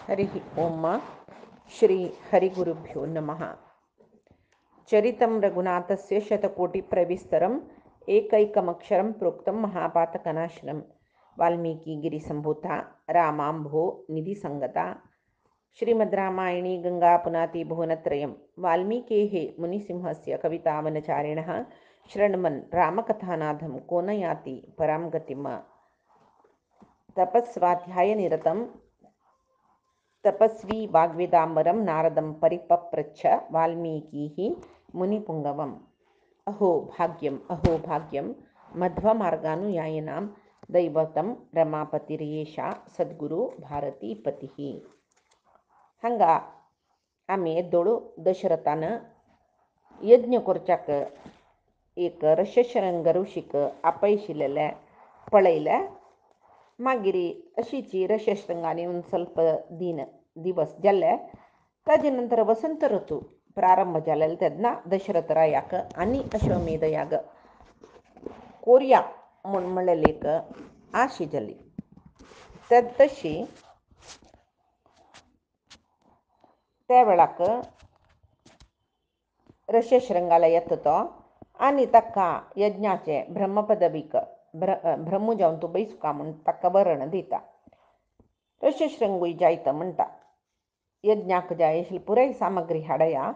हरि ओम श्री हरिगुरुभ्यो नमः। चरितं रघुनाथस्य शतकोटिप्रविस्तरम् एकैकमक्षरं प्रोक्तं महापातकनाशनं वाल्मीकिगिरिसम्भूता रामाम्भो निधिसङ्गता। श्रीमद्रामायणी गङ्गापुनाति भुवनत्रयं वाल्मीकेः मुनिसिंहस्य कवितावनचारिणः शृण्वन् रामकथानाथं को न याति परां गतिम्। तपस्वाध्यायनिरतं तपस्वी वाग्वेदाम्बरं नारदं परिपप्रच्छ वाल्मीकिः मुनिपुङ्गवम्। अहो भाग्यं मध्वमार्गानुयायिनां दैवतं रमापतिर्येषा सद्गुरु भारतीपतिः. हांगा आमी येद्दोळू दशरथानं यज्ञ करच्याक एक ऋष्यशृंग ऋषीक आपयशिल्लें पळयलें. मागीर अशीची ऋष्यशृंगान येवन ಸ್ವಲ್ಪ दिवस जाल्ले. ताजे नंतर वसंत ऋतू प्रारंभ जालेलो तेन्ना दशरथ रायाक आनी अश्वमेध याग कोरया म्हूण म्हणलेली एक आशा जाली. तशी त्या वेळाक ऋष्यशृंगाला येता तो आनी ताका यज्ञाचे ब्रह्मपदवीक ब्रह्म जावन तूं बैसुका म्हूण ताका वरण दिता. ऋष्यशृंगूय जायत म्हणटा, यज्ञाक जाय आशिल्ली पुराय सामग्री हाडया.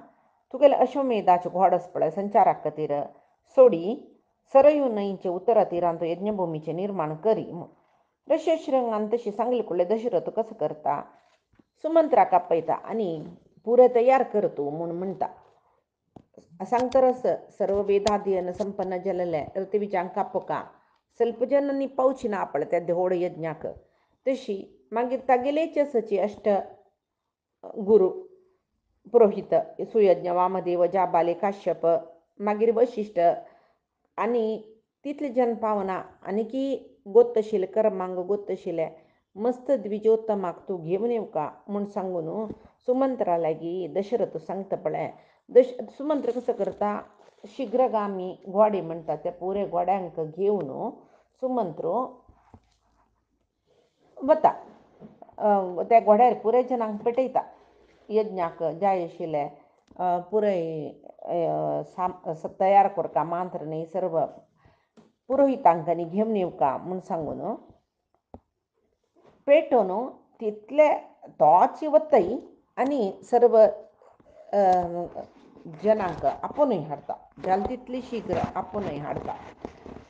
तुगेले अश्वमेधाचे घोड पळय संचाराक खातीर सोडी सरयू न्हंयचे उत्तर तीरांत यज्ञभुमीचे निर्माण करी म्हूण. ऋष्यशृंगान तशी सांगले कडले दशरथ कसं करता, सुमंत्राक आपयता आनी पुरे तयार कर तूं म्हूण म्हणटा. सांगतरस सर्व वेदाध्ययन संपन्न जालेले ऋतुविजांक कापोका ಸ್ವಲ್ಪ ಜನनी पावची ना आपळे त्या व्हड यज्ञाक. तशी मागीर तागेलेच सची अष्ट गुरु पुरोहित सुयज्ञ वामदेव जाबाले काश्यप मागीर वशिष्ठ आनी तितले जन पावना आनी की गोत्तशिले कर्मांग गोत्तशिले मस्त द्विजोत्तमाक तूं घेवन येवका म्हूण सांगून सुमंत्रा लागीं दशरथ सांगता पळय. सुमंत्र कसं करता, शीघ्रगामी घोडे म्हणटा त्या पुरे घोड्यांक घेवन सुमंत्रो वता. त्या घोड्यार पुरे जनांक पेटयता. यज्ञाक जाय आशिल्ले पुरय तयार करता मांत्र न्ही सर्व पुरोहितांकांनी घेवन येवका म्हूण सांगून पेटोवन तितले तोच वताय आनी सर्व जनांक आपुणूय हाडटा. जाल तितली शीघ्र आपुणूय हाडटा.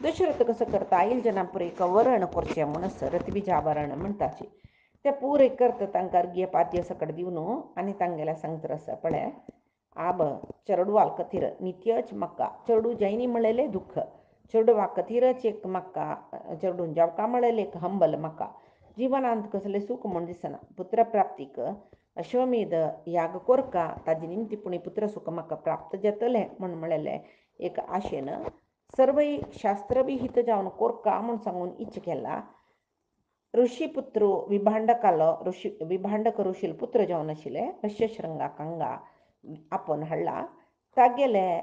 दशरथ कसं करता, आयल जना पुरे वरण करचें म्हणून रथविजा वरण म्हणटाची ते पुरे करता. तांकां अर्घ्य पाद्य सकट दिवन आनी तांगेल्या सांगता आसा पळय, आब चेडवाल खातीर नित्यच म्हाका चेडू जायनी म्हणलेले दुख्ख, चेडवा खातीरच एक म्हाका चेडून जावका म्हणलेले एक हंबल म्हाका जिवनांत कसलें सूख म्हूण दिसना. पुत्रप्राप्तीक अश्वमेध याग कोरका ताजे निमती पुणे पुत्रसुख म्हाका प्राप्त जातलें म्हूण म्हणलेले एक आशेन सर्वय शास्त्रविहित जावन कोरका म्हूण सांगून इच्छ केला. ऋषीपुत्र विभांडक ऋषील पुत्र जावन आशिल्ले ऋष्यशृंगाक हांगा आपोवन हाडला. तागेले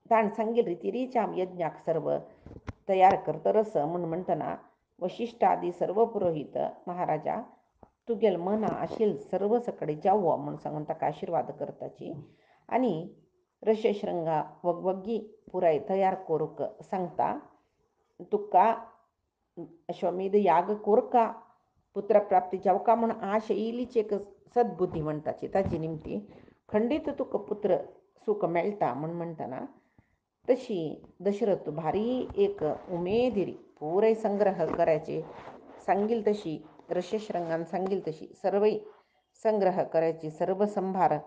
ताण सांगिल्ले रितीरीच आमी यज्ञाक सर्व तयार करतरस म्हूण म्हणटना वशिश्ठादी सर्व पुरोहित महाराजा तुगेल मना आशिल्ल सर्व सकडे जावो म्हूण सांगून ताका आशिर्वाद करताची आनी ऋष्यशृंगा वगवग्गी पुराय तयार करूंक सांगता. तुका अश्वमेध याग कोरका पुत्रप्राप्ती जावका म्हूण आश येयलीच एक सद्बुद्धी म्हणटाची ताची निमती खंडीत तुका पुत्र सूख मेळटा म्हूण म्हणटना तशी दशरथ भारी एक उमेदिरी पुराय संग्रह करायचे सांगील तशी ऋष्यशृंगान सांगील तशी सर्वय संग्रह करायची सर्व संभार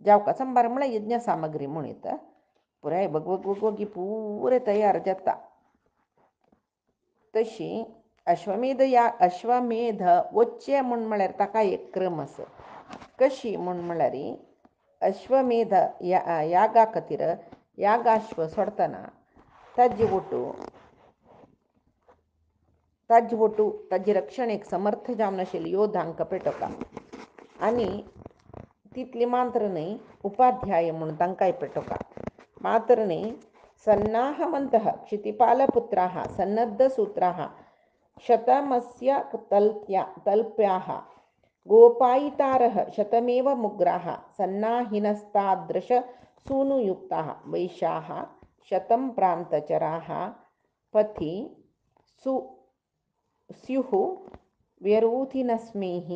जावका. संभार म्हळ्यार यज्ञ सामग्री म्हूण येता. पुराय वगवगी पुरे तयार जाता. तशी अश्वमेध वच्चे म्हूण म्हळ्यार ताका एक क्रम आसा. कशी म्हूण म्हळ्यार अश्वमेध यागा खातीर यागाश्व सोडतना ताजे ताजे रक्षणेक समर्थ जावन आशिल्ले योद्धांक पेटोवका आनी तितली मात्र न्ही उपाध्याय म्हूण तांकांय पेटोवका. मात्र न्ही सन्नाहवन्तः क्षितिपालपुत्राः सन्नद्धसूत्राः शतमस्य तल्प्याः गोपायितारः शतमेव मुग्राः सन्नाहिनस्तादृश सूनुयुक्ताः वैश्याः शतं प्रान्तचराः पथि सु स्युः व्यरूथिनस्मैः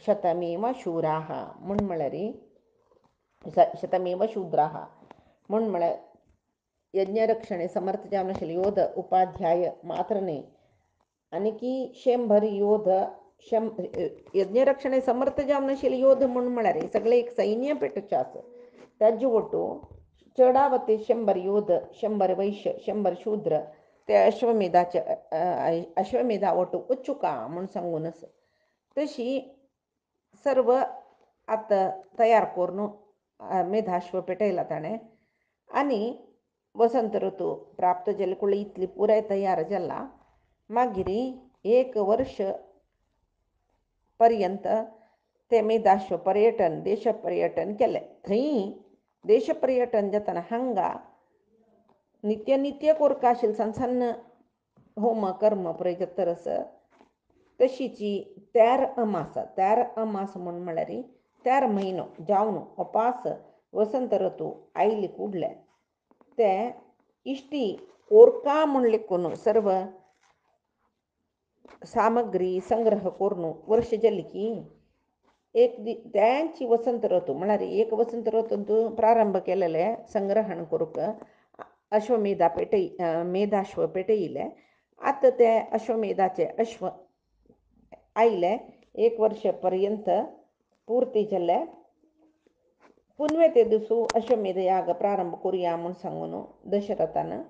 शतमेव शूराः मुण्मळरी शतमेव शूद्राः मुण्मळ यज्ञरक्षणे समर्थ जामनशील योध उपाध्याय मात्रने आणखी 100 योध यज्ञरक्षणे समर्थ जामनशील योध मुण्मळरे सगळे एक सैन्य पेटचास त्याची ओटू चढावते 100 योध 100 वैश्य 100 शूद्र ते अश्वमेधाचे अश्वमेधा ओटू उच्चुका म्हणून सांगूनच तशी सर्व आता तयार करून मेधाश्व पेटायला ताणे आणि वसंत ऋतू प्राप्त जलकुळी इतली पुराय तयार जाला मागिरी 1 वर्ष पर्यंत ते मेधाश्व पर्यटन देश पर्यटन केले थंय देश पर्यटन जाताना हांगा नित्य नित्य कोरकाशील सन्न होम कर्म प्रयत्तरस तशीची 13 अमास म्हणून म्हळ्यारी 13 म्हयनो जावन उपास वसंत ऋतू आयली कुडले ते इष्टी ओरका म्हणले कोण सर्व सामग्री संग्रह करून वर्ष जल्ली की त्यांची वसंत ऋतू म्हळ्यार 1 वसंत ऋतू प्रारंभ केलेले संग्रहण करूक अश्वमेधा पेटई मेधाश्व पेटयले आता ते अश्वमेधाचे अश्व आयले 1 वर्ष पर्यंत पूर्ती जाल्ले पुनवे ते दिसू अश्वमेध याग प्रारंभ करूया म्हणून सांगून दशरथानं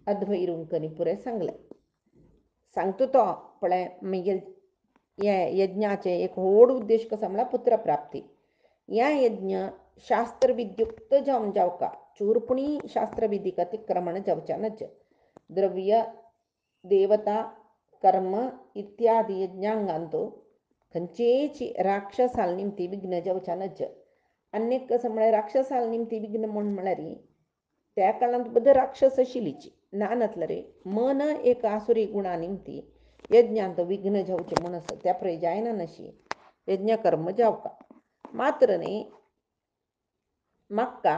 अध्वैरुंकनी पुरे सांगले सांगतो तो पळे मागीर हे यज्ञाचे एक व्हड उद्देश कसो म्हणल्यार पुत्रप्राप्ती ह्या यज्ञ शास्त्रविद्युक्त जावन जावका चूरपुणी शास्त्रविधीक अतिक्रमण जावच्यानच द्रव्य देवता कर्म इत्यादी यज्ञांगांतो खंयचेची राक्षसाल निमती विघ्न जावच्यानच अनेक कसं म्हळ्यार राक्षसाल निमती विघ्न म्हळ्यार त्या काळांत बद्द राक्षस आशिल्लीची नानतले रे मन एक आसुरी गुणा निमती यज्ञांत विघ्न जावचे म्हणस त्या प्रय जायना नशी यज्ञ कर्म जावका मात्र न्ही म्हाका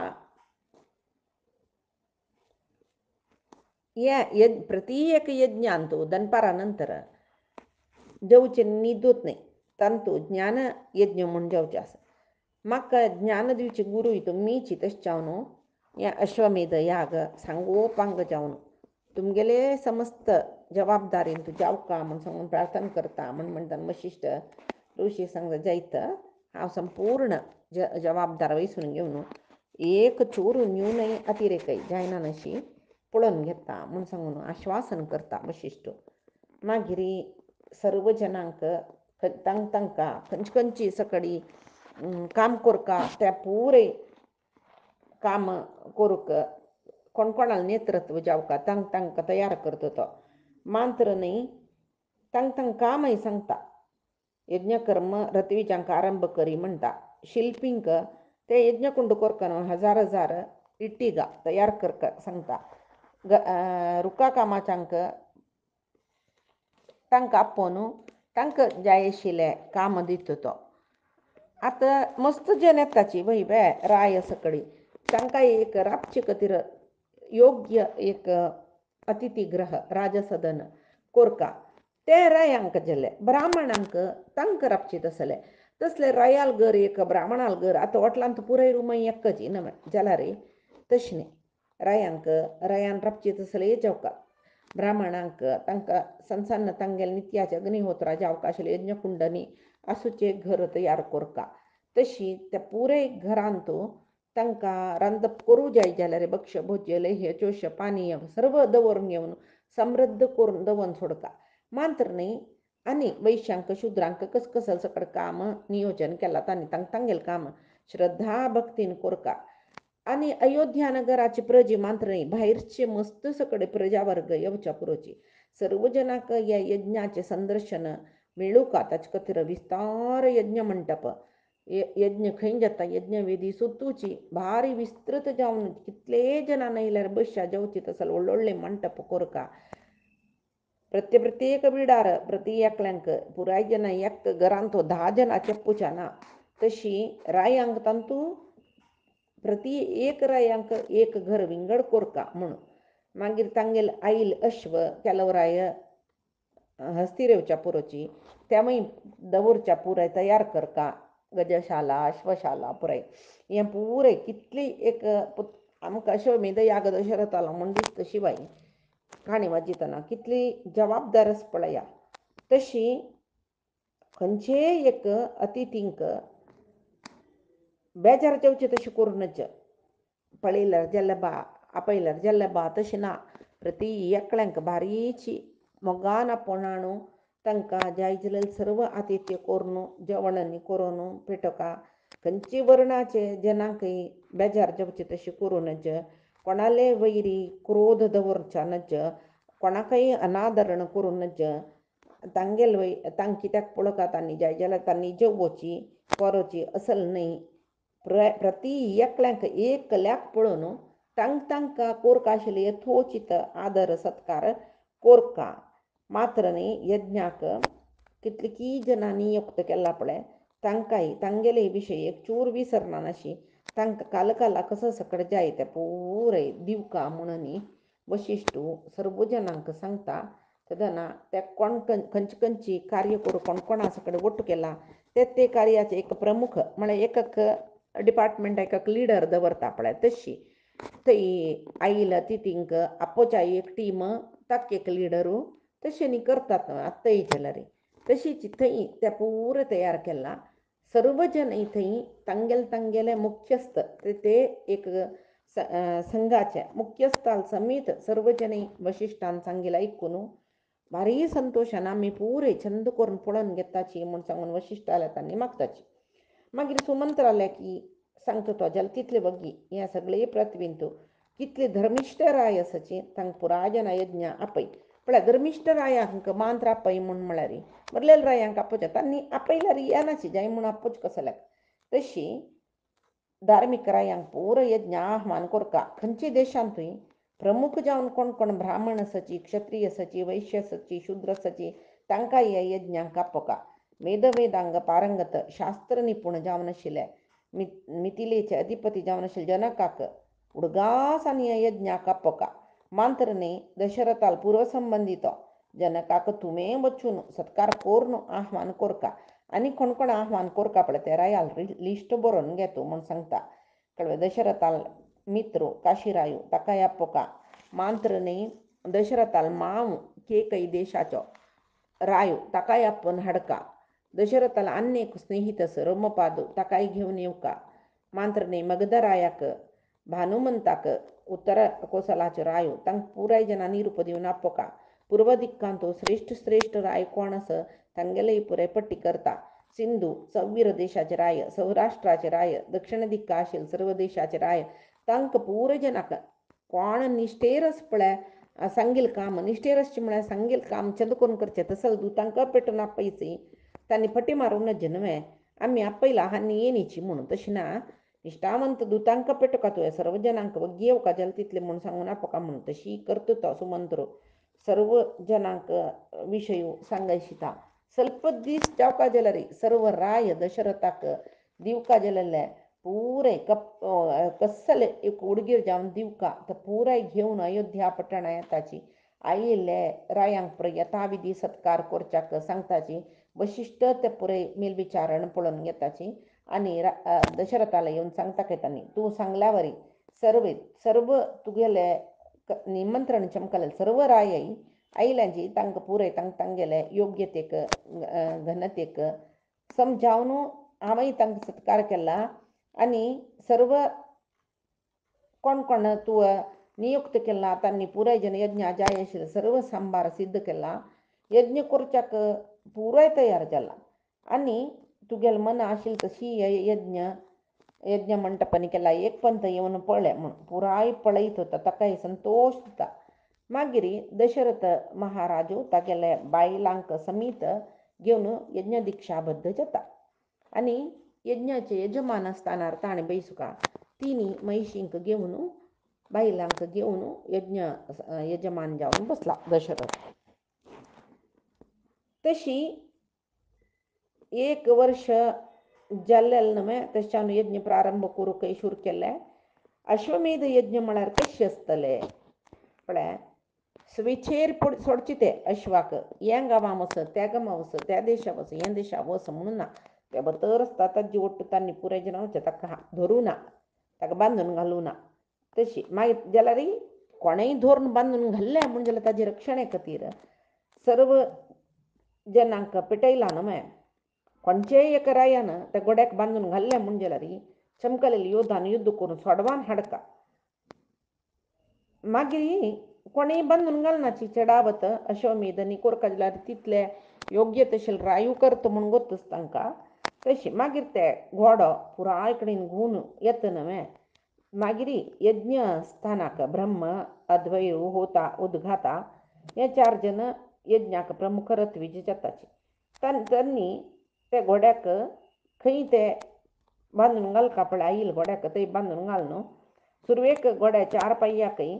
या प्रति एक यज्ञांतो दनपारा नंतर जावचे न्हिदूत नाही तांतू ज्ञान यज्ञ म्हूण जावचे आसा म्हाका ज्ञान दिवचे गुरू हितू मीच तशें जावन या अश्वमेध याग सांगोपांग जावन तुमगेले समस्त जबाबदारीन तू जावका म्हूण सांगून प्रार्थना करता म्हणटा वशिश्ट ऋषी सांगता जायत हांव संपूर्ण जबाबदार वैसून घेवन एक चूर न्यूनय अतिरेकय जायना नशी पळोवन घेता म्हूण सांगून आश्वासन करता वशिश्ट मागीर सर्व जनांक तांकां खंयची सकडी काम कोरका त्या पुरे काम करूक कोण कोणाला नेतृत्व जावका तांकां तयार करता तो मात्र न्ही तांकां कामय सांगता यज्ञकर्म रतविजांक आरंभ करी म्हणटा शिल्पींक ते यज्ञकुंड कोरका हजार इट्टिगा तयार करका सांगता रुका कामाच्यांक तांकां आपोवन तांकां जाय आशिल्लें काम दिता तो आतां मस्त जन येताची वय बे राय सकडी तांकां एक राबचे खातीर योग्य एक अतिथीगृह राजसदन कोरका ते रायांक जाले ब्राह्मणांक तांकां राबचीत आसले तसले रायाल घर एक ब्राह्मणाल घर आतां हॉटलांत पुराय रूमय एकच न्हय जाल्यार तशें न्ही रायान राबचीत आसले जावका ब्राह्मणांक तांकां संसान्न तांगेले नित्याचे अग्निहोत्रा जावका आशिल्ले यज्ञकुंडनी आसूचे घर तयार कोरका तशी त्या पुराय घरांत तांकां रांदप करूं जाय जाल्यार भक्ष भोज्य लेह्य चोश पानीय सर्व दवरून घेवन समृद्ध करून दवन सोडका मात्र न्ही आनी वैश्यांक शुद्रांक कसकसल सकड काम नियोजन केला तांणी तांगेलें काम श्रद्धा भक्तीन कोरका आनी अयोध्या नगराची प्रजी मात्र न्ही भायरचे मस्त सकड प्रजा वर्ग येवच्या पुरोची सर्व जनांक ह्या यज्ञाचे संदर्शन मेळूका ताचे खातीर विस्तार यज्ञ मंडप यज्ञ खंय जाता यज्ञ वेदी सुतूची भारी विस्तृत जावन कितले जनां येयल्यार बसच्या जेवची तसले व्हडले मंडप कोरका प्रत्येक बिडार प्रति एकल्यांक पुराय जन एक घरान तो 10 जन चेप्पुच्या ना तशी रायांक तांतू प्रति एक रायांक एक घर विंगड कोरका म्हणून मागीर तांगेल आईल अश्व केलवराय हस्तिरेवच्या पुरोची त्यामुळे दवरच्या पुराय तयार करका गजशाला अश्वशाला पुराय हें पुराय कितली एक आमकां अश्वमेध याग दशरथाला म्हणटा तशी बाई काणी वाजितना कितली जबाबदार आस पळया. तशी खंयचेय एक अतिथींक बेजार जेवचे तशें करूनच पळयल्यार जाल्यार बा आपयल्यार जाल्यार बा तशें ना. प्रति एकल्यांक बारीची मोगान आपोवन हाडून तांकां जाय जाल्यार सर्व आतिथ्य करून जेवणांनी करून पेटोवका खंयची वर्णाचे जनांकय बेजार जेवचे तशें करूनच कोणाले वैरी क्रोध दवरच्यानच कोणाकय अनादरण करूनच तांगेल तांक कित्याक पळोवका तांणी जाय जाल्यार तांणी जेवची कोरोची असल न्हय. प्रति एकल्यांक एकल्याक पळोवन तांकां कोरका आशिल्ले यथोचित आदर सत्कार कोरका. मात्र न्ही यज्ञाक कितलीकी जनांनी नियुक्त केला पळय तांकांय तांगेले विशयी एक चूर विसरना नाशी तांकां कालकाला कसो सकट जाय ते पुराय दिवका म्हणून वशिश्टू सर्व जनांक सांगता. तेदना ते कोण खंयची कार्य करूं कोण कोणा सकट वट्ट केला ते कार्याचे एक प्रमुख म्हळ्यार एक डिपार्टमेंटाक एक लिडर दवरता पळय तशी थंय आईल तिथींक आपोवच्या एक टीम ताका एक लिडरू तशें न्ही करतात आत्ताय जाल्यार तशीच थंय ते पुरो तयार केला. सर्व जन थंय तांगेले मुख्यस्थ ते एक संघाचे मुख्यस्थाल समेत सर्व जन वशिश्टान सांगिला ऐकून भारी संतोशान आमी पुरे छंद करून पळोवन घेताची म्हूण सांगून वशिश्टाल्या तांणी मागताची. मागीर सुमंत्र आल्या की सांगता तो जाल्यार तितले बगी ह्या सगळे पृथ्वीन तूं कितले धर्मिश्ठ राय आसाची तांकां पुराय जन यज्ञ आपय पळय धर्मिश्ठ रायांक मांत्र आपय म्हूण म्हळ्यार बरलेल रायांक आपोवचें तांणी आपयल्यार येनाची जाय म्हूण आपोवचें कसल्याक. तशी धार्मीक रायांक पुरो यज्ञ आव्हान कोरका. खंयच्या देशांतूय प्रमुख जावन कोण कोण ब्राह्मण आसाची क्षत्रीय आसाची वैश्य आसाची शूद्र आसाची तांकां ह्या यज्ञांक आपोवका. वेदांग पारंगत शास्त्र निपूण जावन आशिल्ले मिथिलेचे अधिपती जावन आशिल्ले जनकाक उडगासान ह्या यज्ञाक आपोवका. मात्र न्ही दशरथाल पुरो संबंधित जनकाक तुवें वचून सत्कार करून आव्हान कोरका आनी कोण कोण आव्हान कोरका पळय ते रायाल लिस्ट बरोवन घे तूं म्हूण सांगता. कळ्ळें. दशरथाल मित्र काशीरायू ताकाय आपोवका. मात्र न्ही दशरथाल मांव केकई देशाचो रायो ताकाय आपोवन हाडका. दशरथाल आनी एक स्नेहीत रोमपादू ताकाय घेवन येवका. मात्र न्ही मगधरायाक भानुमंताक उत्तर कोसलाचो रायो तांकां पुराय जना निरूप दिवन आपोवका. पूर्व दिक्कांत श्रेष्ठ राय कोण आसा तांगेलेय पुराय पट्टी करता. सिंधू सव्वीर देशाचे राय सौराष्ट्राचे राय दक्षिण दिक्का आशिल्ले सर्व देशाचे राय तांकां पुराय जनाक कोण निश्ठेर आस पळय सांगील काम निश्ठेर आसचें म्हळ्यार सांगील काम चंद करून करचें तसल तांकां पेटोवन आपयची. तांणी फटी मारून नज न्हय आमी आपयला आनी येनीची म्हणून तशें ना. निश्ठावंत दुतांकां पेटोवका तुवें सर्व जनांक वग्गी येवका जाल्यार तितलें म्हूण सांगून आपोवका म्हणून तशी करता तो सुमंत्र सर्व जनांक विशयी सांगायशिता. ಸ್ವಲ್ಪ दीस जावका जाल्यार सर्व राय दशरथाक दिवका जाल्यार पुराय कस्सल एक उडगीर जावन दिवका तो पुराय घेवन अयोध्या पట్టणा येताची. आयिल्ले रायांक पुराय यथाविधी सत्कार करच्याक सांगताची. वशिश्ट ते पुराय मेलविचारण पळोवन घेताची आनी दशरथाला येवन सांगता तांणी तूं सांगल्या वरी सर्व तुगेले निमंत्रण चमकले सर्व राय आयिल्ल्यांची तांकां पुराय तांगेले योग्यतेक घनतेक समजावन हांवें तांकां सत्कार केला. आनी सर्व कोण कोण तुवें नियुक्त केला तांणी पुराय जन यज्ञ जाय आशिल्ले सर्व सांबार सिद्ध केला. यज्ञ करच्याक पुराय तयार जाला आनी तुगेलें मन आशिल्लें तशी यज्ञ मंटपांनी केला. एक पंत येवन पळय म्हूण पुराय पळयत होता ताकाय संतोश दिता. मागीर दशरथ महाराजू तागेले बायलांक समीत घेवन यज्ञ दिक्षाबद्ध जाता. आनी यज्ञाचे यजमान आसताना ताणें बैसुका तिनी महिषींक घेवन बायलांक घेवन यज्ञ यजमान जावन बसला दशरथ. तशी 1 वर्ष जाल्लेलें न्हय तशें यज्ञ प्रारंभ करूंक कैशूर केलें. अश्वमेध यज्ञ म्हळ्यार कशें आसतलें म्हळ्यार स्वेच्छेर सोडचे ते अश्वाक ह्या गांवां वच त्या गांवां वच त्या देशा वच हे देशा वच म्हणून ना. ते भितर आसता ताजे ओट्ट तांणी पुराय जनावरांचें ताका धरूं ना, ताका बांदून घालूं ना. तशी मागीर जाल्यार कोणेय धरून बांदून घाल्लें म्हण जाल्यार ताजे रक्षणे खातीर सर्व जनांक पेटयला न्हय. खंयचेय एका रायान त्या घोड्याक बांदून घाल्लें म्हण जाल्यार चमकलेल्या योद्धान युध्द करून सोडवान हाडका. मागीर कोणेय बांदून घालनाची चेडावत अश्वमेध आनी कोरता जाल्यार तितले योग्य तशें रायूं करता म्हूण गोतूच तांकां. तशें मागीर ते घोडो पुराय कडेन घुंवन येता न्हय. मागीर यज्ञ स्थानाक ब्रह्म अध्वर्यू होता उद्घाता हे 4 जन यज्ञाक प्रमुख रथवीज जाताचे. तांणी त्या घोड्याक खंय ते बांदून घालता पळय आईल घोड्याक थंय बांदून घालून सुरवेक घोड्याच्या 4 पांयांकय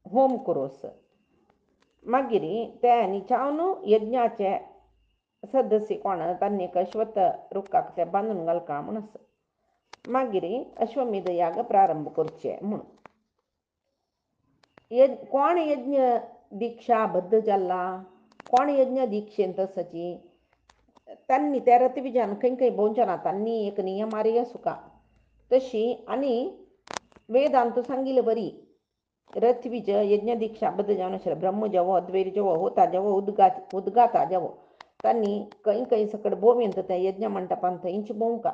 होम करोस. मागीर ते न्हिचावन यज्ञाचे सदस्य कोण तांणी अश्वत्थ रुखाक ते बांदून घालता म्हणून मागीर अश्वमेध याग प्रारंभ करचे म्हूण. कोण यज्ञ दीक्षा बद्ध जाल्ला कोण यज्ञ दीक्षेंत आसाची तांणी त्या रथविजान खंय खंय भोंवचना तांणी एक नियमारी आसुका. तशी आनी वेदांत सांगिल्ली बरी रथविज यज्ञ दीक्षा बद्ध जावन आशिल्ले ब्रह्म जेवो अध्वर्य जेवो होता जेवो उद्गाता जेवो तांणी खंय खंय सकट भोंवेंत त्या यज्ञ मंडपान थंयच भोंवका.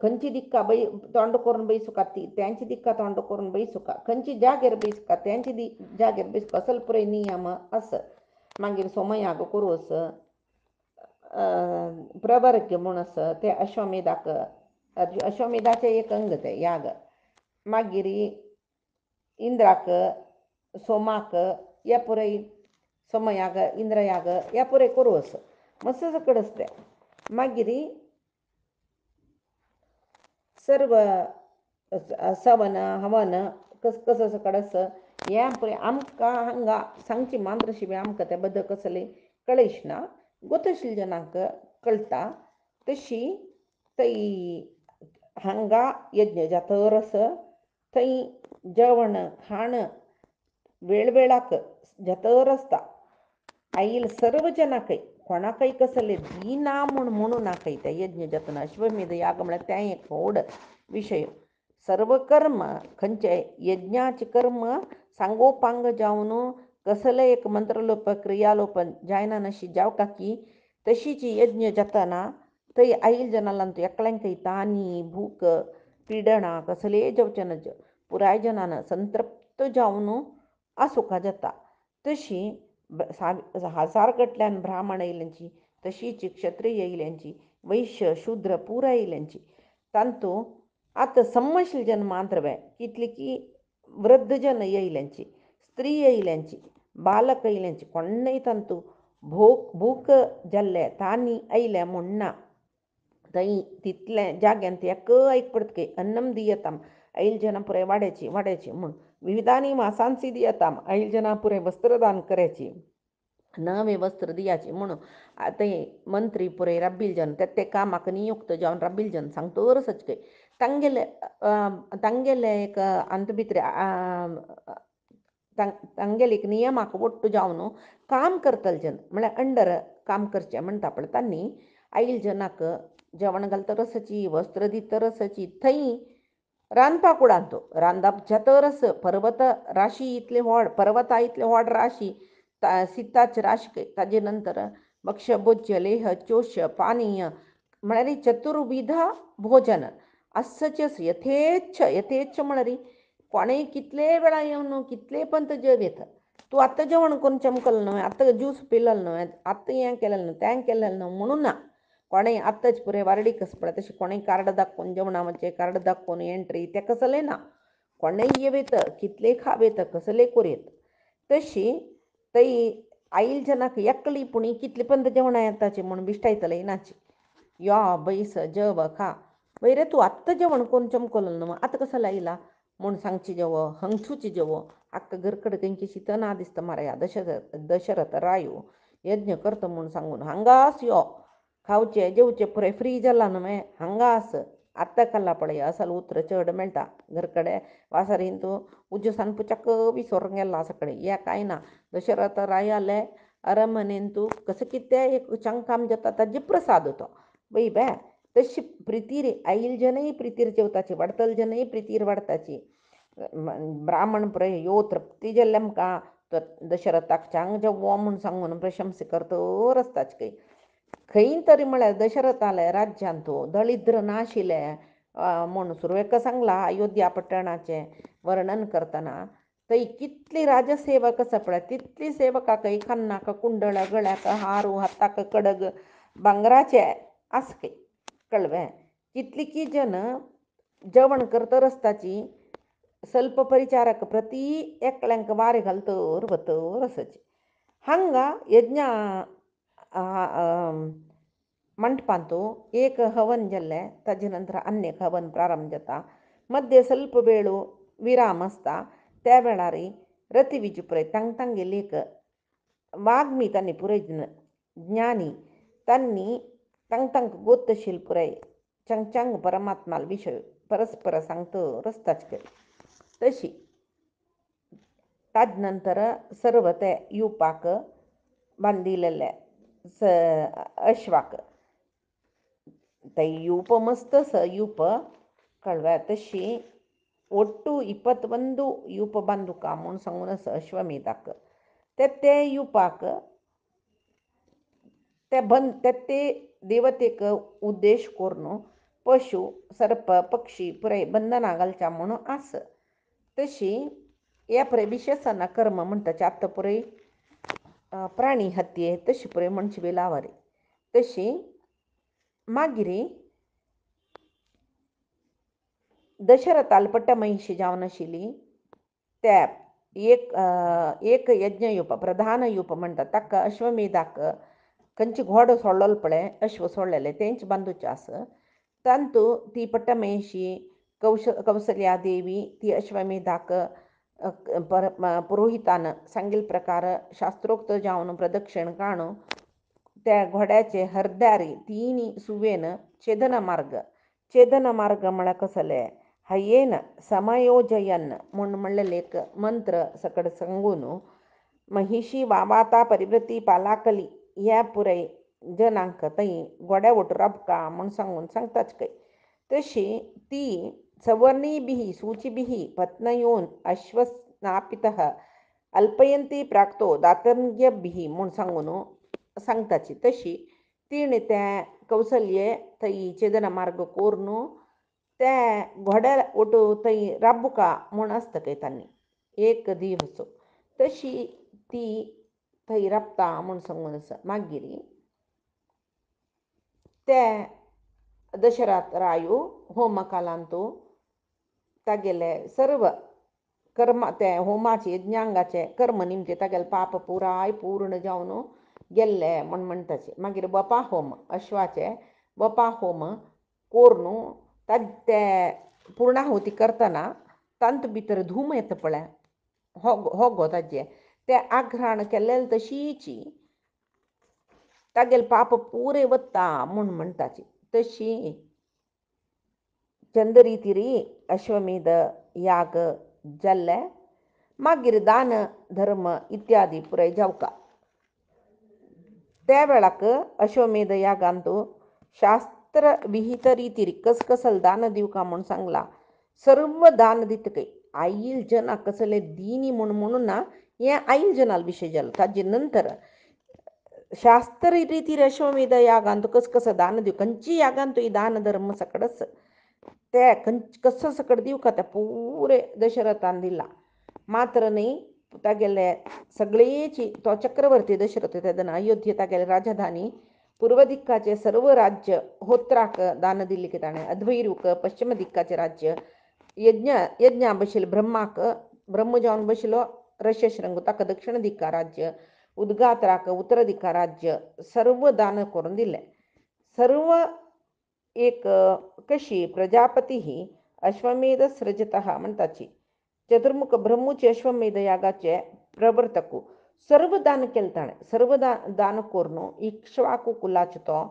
खंयची दिक्का तोंड करून बैसुका त्यांची दिक्का तोंड करून बैसुका खंयची जागेर बैसुका त्यांची जागेर बैसुका असल पुरे नियम आस. मागीर सोमयाग करूस प्रवर्ग म्हूण आस ते अश्वमेधाचे एक अंग ते याग. मागीर इंद्राक सोमाक हे पुरय सोमयाग इंद्रयाग हे पुरय करूस मस्त सकट आसते. मागीर सर्व सवन हवन कसं सकट आस हें पळय आमकां हांगा सांगची मांद्रशिबी आमकां ते बद्दल कसले कळयच ना. गोतशील जनांक कळटा. तशी थंय हांगा यज्ञ जातर आस थंय जेवण खाण वेळवेळाक जातर आसता. आईल सर्व जनांकय कोणाकय कसले दिना म्हणू नाकय त्या यज्ञ जातना. अश्वमेध याग म्हळ्यार तें एक व्हड विशय. सर्व कर्म खंयचे यज्ञाचे कर्म सांगोपांग जावन कसले एक मंत्रलोप क्रियालोप जायना नशी जावका की तशीच यज्ञ जातना थंय आईल जनांक एकल्यांकय तानी भूक पिडना कसले जावचे नज पुराय जनान संतृप्त जावन आसुका जाता. तशी 1000 गटल्यान ब्राह्मण येयल्यांची तशीच क्षत्रिय येयल्यांची वैश्य शूद्र पुराय येयल्यांची तांतू आतां सम्मशील जन मात्रवे कितली की वृद्ध जन येयल्यांची स्त्री येयल्यांची बालक येयल्यांची कोण्णय तांतू भूक जाल्ले तांणी आयले म्हणना. थंय तितले जाग्यान एक पडतके अन्नम दियताम आईल जना पुराय वाड्याची म्हूण विविधानी मासांसी दियताम आईल जना पुराय वस्त्रदान करायची नवे वस्त्र दियाचे म्हणून ते मंत्री पुरे रब्बील जन ते कामाक नियुक्त जावन रब्बील जन सांगतोर सचके तांगेले एक अंत भितर तांगेले एक नियमाक वट्ट जावन काम करतले जन म्हळ्यार अंडर काम करचें म्हणटा पळय तांणी आईल जनाक जेवण घालता आसाची वस्त्र दिता आसाची थंय रांदपाक उडांतो रांदप जातर आस पर्वत राशी इतले व्हड पर्वता इतले व्हड राशी सिताच राशी ताजे नंतर भक्ष्य भोज्य लेह चोष्य पानीय म्हळ्यार चतुर्विध भोजन असचेच यथेच्छ म्हळ्यार कोणेय कितले वेळा येवन कितले पंत जेवयेत. तूं आतां जेवण करून चमकल न्हय आतां ज्यूस पिलेल न्हय आतां हें केलें न्हय तें केलें न्हय म्हणून ना. कोणेय आत्ताच पुरे वारडी कस पळय तशें कोणेय कार्ड दाखोवन जेवणाचें कार्ड दाखोवन एंट्री तें कसलें ना. कोणेय येवेत कितले खावेत कसले करेत. तशी थंय आईल जनाक एकली पुणी कितले पंत जेवणा येताचें म्हूण बिश्टायतलें नाची यो बैस जेव खा वयरे तूं आत्तां जेवण करून चमकल न्हय आतां कसो लायला म्हूण सांगची जेवो हंगछूची जेवो आख्खा घरकड तेंची शीत ना दिसता मारया दशरथ रायो यज्ञ करतो म्हणून सांगून हांगास यो खावचे जेवचे पुरे फ्री जाला न्हय हांगास आत्ता खाल्ला पळय असल उतर चड मेळटा घरकडे वासारीन तूं उज्जसान पुचक्क विसरून गेला सकडे हे कांय ना दशरथ राय आले अरमनेन तूं कसं कितें एक चंकाम जाता ताजे प्रसाद तो बई बे तशी प्रितीर आईल जनय प्रितीर जेवताची वाडतल जनय प्रितीर वाडताची ब्राह्मण पुरय यो तृप्ती जल्लम का दशरथाक चांग जेवो म्हूण सांगून प्रशंसा करतो रस्ताच काही खंय तरी म्हळ्यार दशरथाले राज्यान तूं दळिद्र नाशिले म्हूण सुरवेक सांगला अयोध्या पट्टणाचें वर्णन करतना थंय कितली राजसेवक आसा पळय तितली सेवकाक खान्नाक कुंडळ गळ्याक हारू हाताक कडग भांगराचे आसके कळवे कितली की जन जेवण करता रस्ताची ಸ್ವಲ್ಪ ಪರಿಚಾರಕ ಪ್ರತಿ ಎಕ್ಕಳಂಕ ವಾರಿ ಕಲ್ತೋರು ಬತ್ತೋರು ಅಸಚಿ ಹಂಗ ಯಜ್ಞ मंडपांतू एक हवन जाल्ले ताजे नंतर अन्य हवन प्रारंभ जाता मध्य ಸ್ವಲ್ಪ वेळ विराम आसता त्या वेळार रतिविज पुरय तांगे लेख वाग्मी तांणी पुरय ज्ञानी तांणी तांक गोत्तशील पुरय चंग परमात्माल विषय परस्पर सांगतो रस्ताच तशी ताज नंतर सर्व ते युपाक बांदिल्ले अश्वाक ते ಯೂಪ ಮಸ್ತ್ ಯೂಪ ಕಳ್ವೆ ತಶಿ ಒಟ್ಟು 21 ಯೂಪ ಬಂದುಕ म्हूण सांगून अश्वमेधाक ते युपाक ते देवतेक उद्देश करून पशु सर्प पक्षी पुराय बंधना घालच्या म्हणून आस तशी हे पुराय विशेषण कर्म म्हणटाचे आत्ता पुराय प्राणी हत्ये तशी पुराय मनशी बी लावारी तशी मागीर दशरथाल पट्ट महिशी जावन आशिल्ली त्या एक यज्ञ युप प्रधान युप म्हणटा ताका अश्वमेधाक खंयची घोडो सोडलो पळय अश्व सोडलेले तेंच बांदूचे आस तांतू ती पट्ट महिशी कौसल्या देवी ती अश्वमेधाक पुरोहितान सांगिल्ले प्रकार शास्त्रोक्त जावन प्रदक्षिण काणू त्या घोड्याचे हरदारी तिनी सुवेन छेदन मार्ग म्हळ्यार कसले हयेन समयोजयन म्हूण म्हणलेले एक मंत्र सकड सांगून महिशी वावाता परिवृत्ती पालाकली ह्या पुराय जनांक थंय घोड्या वटू राबका म्हूण सांगताच काय तशी ती सवर्णीभिः सूचिभिः पत्नयोन अश्वस्नापितः अल्पयंती प्राक्तो दातंग्यभिः म्हूण सांगून सांगताची तशी तिणे त्या कौसल्ये थंय छेदन मार्ग कोरून त्या घोड्या वटू थंय राबुका म्हूण आसता काय तांणी एक दिवस तशी ती थंय राबता म्हूण सांगून आसा मागीर ते दशरथ रायो होम कालांतू तागेले सर्व कर्म ते होमाचे यज्ञांगाचे कर्म निमते तागेले पाप पुराय पूर्ण जावन गेल्ले म्हूण म्हणटाचे मागीर बपा होम अश्वाचे बपा होम कोरून ते पूर्णाहुती करतना तांत भितर धूम येता पळय हो ताजे ते आघ्राण केल्ले तशीची तागेले पाप पुरे वता म्हूण म्हणटाची तशी चंद्रितिरी अश्वमेध याग जाल्ले मागीर दान धर्म इत्यादी पुराय जावका त्या वेळाक अश्वमेध यागांतू शास्त्र विहित रितीर कसकसल दान दिवका म्हूण सांगला सर्व दान दितकय आईल जना कसले दिनी म्हणून ना हे आईल जनाल विषय जालो ताजे नंतर शास्त्र रितीर अश्वमेध यागांतू कसं दान दिव खंयची यागांतू ही दान धर्म सकडच ते कसं सकड दिवका ते पुरे दशरथान दिला मात्र न्ही तागेले सगळेची तो चक्रवर्ती दशरथ तेदना अयोध्ये तागेले राजधानी पूर्व दिक्काचे सर्व राज्य होत्राक दान दिल्ली की ताणें अद्वैरूक पश्चिम दिक्काचे राज्य यज्ञा बशिल ब्रह्माक ब्रह्म जावन बशिलो ऋष्यशृंग ताका दक्षिण दिक्का राज्य उद्गात्राक उत्तर दिक्का राज्य सर्व दान करून दिले सर्व एक कशी प्रजापती अश्वमेध सृजतः म्हणटाची चतुर्मुख ब्रह्मूचे अश्वमेध यागाचे प्रवर्तकू सर्व दान केलं ताणे सर्व दान करून इक्ष्वाकू कुलाचे तो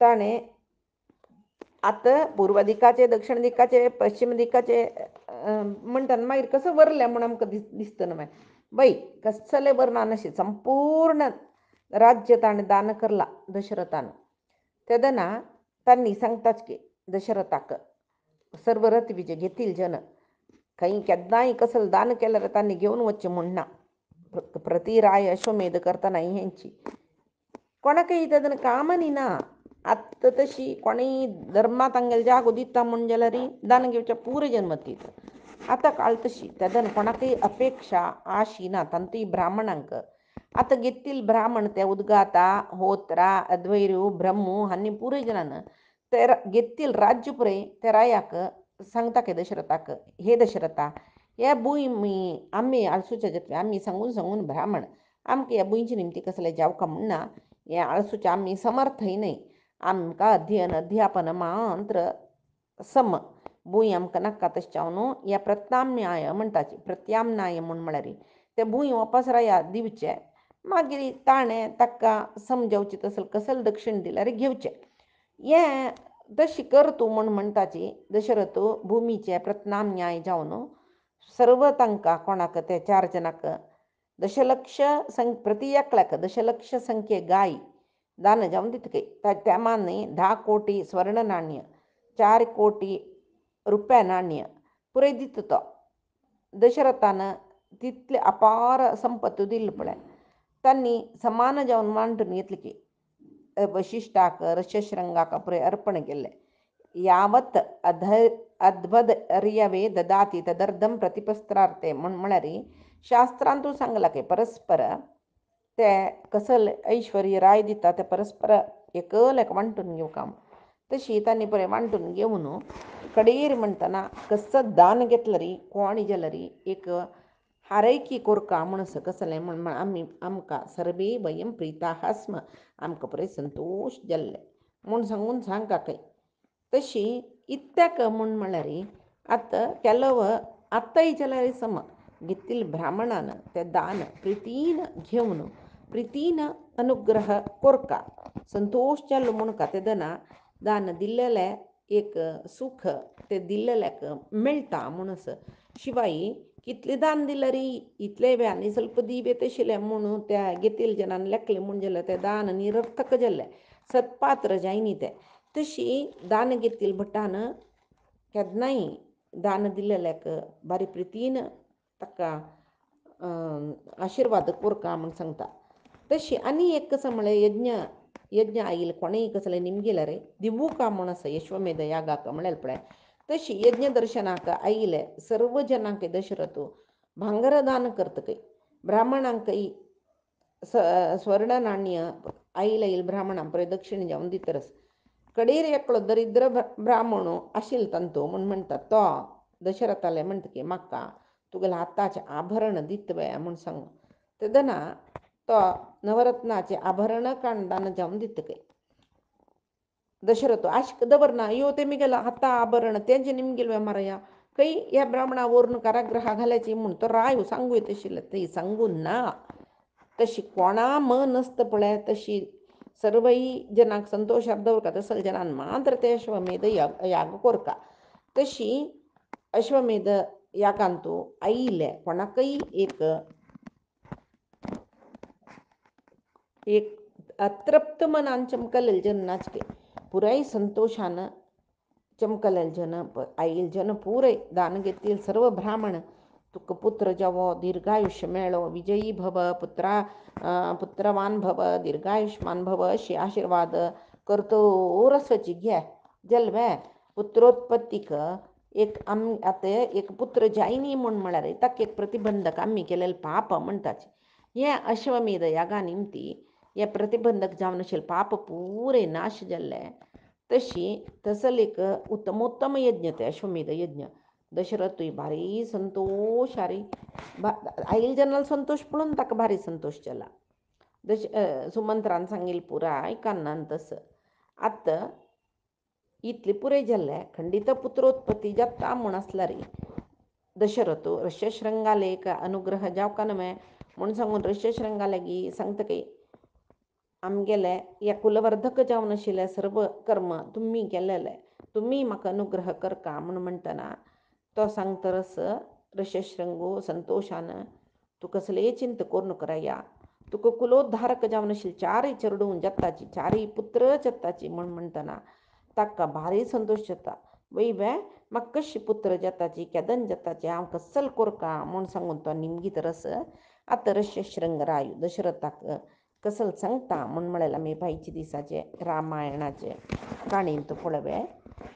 ताणे आता पूर्व दिकाचे दक्षिण दिकाचे पश्चिम दिकाचे म्हणटाना मागीर कसं वरलें म्हूण आमकां दिसतना मागीर बाई कसले वरना नशे संपूर्ण राज्य ताणें दान करला दशरथान तेदना तांणी सांगताच की दशरथाक सर्व रथ विजय घेतील जन खंय केन्नाय कसलं दान केलें जाल्यार तांणी घेवन वचचें म्हणना प्रती राय अश्वमेध करतना हेंची कोणाकय तेदना कामनी ना आतां तशी कोणीय धर्मा तांगेले जागो दिता म्हण जाल्यार दान घेवचें पुरे जन्म दिता आतां काळ तशी तेदना कोणाकय अपेक्षा आशी ना तांतूय ब्राह्मणांक आतां घेतील ब्राह्मण ते उद्गाता होत्रा अद्वैरू ब्रह्मू हांणी पुरे जनान ते घेतील राज्य पुरे त्या रायाक सांगता के दशरथाक हे दशरथा हे भूंय आमी आळसूच्या जत्वे आमी सांगून सांगून ब्राह्मण आमकां ह्या भुंयची निमती कसले जावका म्हणना हे आळसूचे आमी समर्थय न्हय आमकां अध्ययन अध्यापन मंत्र सम भूंय आमकां नाका तशें जावन न्हू ह्या प्रत्याम्नाय म्हणटाची प्रत्याम्नाय म्हूण म्हळ्यार ते भूंय वापस राया दिवचे मागीर ताणें ताका समजावचें तसलें कसलें दक्षिण दिल्यार घेवचें हें तशी कर तूं म्हूण म्हणटाची दशरथ भुमीचे प्रत्याम्नाय जावन सर्व तांकां कोणाक ते 4 जनाक दशलक्ष प्रति एकल्याक दशलक्ष संख्ये गाय दान जावन दितके त्या मानी 10 कोटी स्वर्ण नाण्य 4 कोटी रुपया नाण्य पुरे दिता तो दशरथान तितले अपार संपत्ती दिल्ली पळय तांणी समान जावन मांडून घेतले की वशिश्ठाक ऋष्यशृंगाक पुरे अर्पण केले यावत अद्भद अर्यवे ददाती तदर्धम प्रतिपस्त्रार्थे म्हळ्यार शास्त्रांतू सांगला की परस्पर ते कसले ऐश्वर्य राय दिता ते परस्पर एकल्याक वांटून घेवका तशी तांणी बरें वांटून घेवन कडेर म्हणटना कसं दान घेतलं री कोणी जाल्यार एक हारैकी कोरका म्हणून कसलें म्हण आमी आमकां सर्वे वयम प्रिताः स्म आमकां बरें संतोश जाल्ले म्हूण सांगून सांगता खंय तशी इत्याक म्हूण म्हळ्यार आतां केलव आतांय जाल्यार सम घेतिल्ले ब्राह्मणान तें दान प्रितीन घेवन प्रितीन अनुग्रह कोरका संतोष जाल्लो म्हणून तेदना दान दिल्लेले एक सुख ते दिल्लेल्याक मेळटा म्हणून शिवाय कितले दान दिल्यार इतले बी आनी ಸ್ವಲ್ಪ दिवे तशिल्ले म्हणून त्या घेतिल्ले जनान लेखले म्हूण जाल्यार तें दान निरर्थक जाल्लें सत्पात्र जायनी तें तशी दान घेतिल्ले भटान केन्नाय दान दिल्लेल्याक बारी प्रितीन ताका आशिर्वाद कोरका म्हूण सांगता तशी आनी एक कसं म्हळ्यार यज्ञ आयिल्ले कोणेय कसलें निमगेल्यार दिवूका म्हूण आसा यश्वमेध यागाक म्हळ्यार पळय तशी यज्ञ दर्शनाक आयिल्ले सर्व जनांक दशरथ भांगर दान करतकय ब्राह्मणांकय स्वर्ण नाण्य आयिल्ले ब्राह्मणां पळय दक्षिण जावन दितरस कडेर एकलो दरिद्र ब्राह्मण आशिल्लो तांतो म्हूण म्हणटा तो दशरथाले म्हणटा की म्हाका तुगेले हाताचें आभरण दितवे म्हूण सांग तेदना तो नवरत्नाचे आभरण दान जावन दितकय दशरथ आश्क दवरना यो तेमिगेला हाता आभरण तेंचे निमगेले मारया खंय ह्या ब्राह्मणा वरून कारागृहा घालायची म्हूण तो राय सांगू येत आशिल्लो थंय सांगून ना तशी कोणा मन नसता पळय तशी सर्वय जनांक संतोशाक दवरता तसले जनान मात्र ते अश्वमेध याग कोरका तशी अश्वमेध यागांतू आयिल्ले कोणाकय एक अतृप्त मनान चमकलेले जन नाचके पुराय संतोषान चमकलेले जन आयिल्ले जन पुरे दान घेतील सर्व ब्राह्मण तुका पुत्र जावो दीर्घायुष्य मेळो विजयी भव पुत्रवान भव दीर्घायुष्मान भव अशी आशीर्वाद करतो रसची घे जल्वे पुत्रोत्पत्तीक आतां एक पुत्र जायनी म्हूण म्हळ्यार ताका एक प्रतिबंधक आमी केलेले पाप म्हणटाचे हे अश्वमेध यागा निमती हे प्रतिबंधक जावन आशिल्ले पाप पुरे नाश जाल्ले तशी तसले एक उत्तमोत्तम यज्ञ ते अश्वमेध यज्ञ दशरथूय भारी संतोश आयिल्ले जनाला संतोष पळोवन ताका भारी संतोश जाला सुमंत्रान सांगिल्लें पुराय कान्नान तस आतां इतले पुरे जाल्ले खंडित पुत्रोत्पत्ती जाता म्हूण आसल्यार दशरथ ऋष्यशृंगाले एक अनुग्रह जावका न्हय म्हूण सांगून ऋष्यशृंगा लागी सांगता की आमगेले या कुलवर्धक जावन आशिल्ले सर्व कर्म तुम्ही केलेले, तुम्ही म्हाका अनुग्रह करता म्हूण म्हणटना तो सांगतरस ऋष्यशृंगू संतोशान तू कसलेय चिंत करू नकराया, तुका कुलोद्धारक जावन आशिल्ली चारय चेडूं जत्ताची, चारय पुत्र जत्ताची म्हूण म्हणटना ताका भारी संतोश जाता. वैवे म्हाका कशी पुत्र जताची केदन जताची हांव कसल कोरका म्हूण सांगून तो निमगीतरस आतां ऋष्यशृंगराय दशरथाक कसल सांगता म्हूण म्हळें आमी बायचे दिसाचे रामायणाचे काणयेंत पळोवे.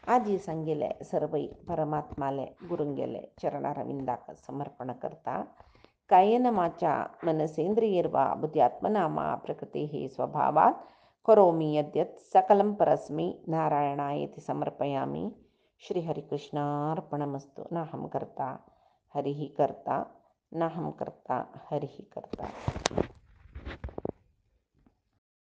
आजी सांगिले सर्वय परमात्माले गुरुंगेले चरणारविंदाक समर्पण करता. कायेन वाचा मनसेंद्रियैर्वा बुद्ध्यात्मना मा प्रकृतेः स्वभावात् करोमि यद्यत् सकलं परस्मै नारायणायेति समर्पयामि. श्रीहरिकृष्णार्पणमस्तु. नाहं कर्ता हरिः कर्ता, नाहं कर्ता हरिः कर्ता.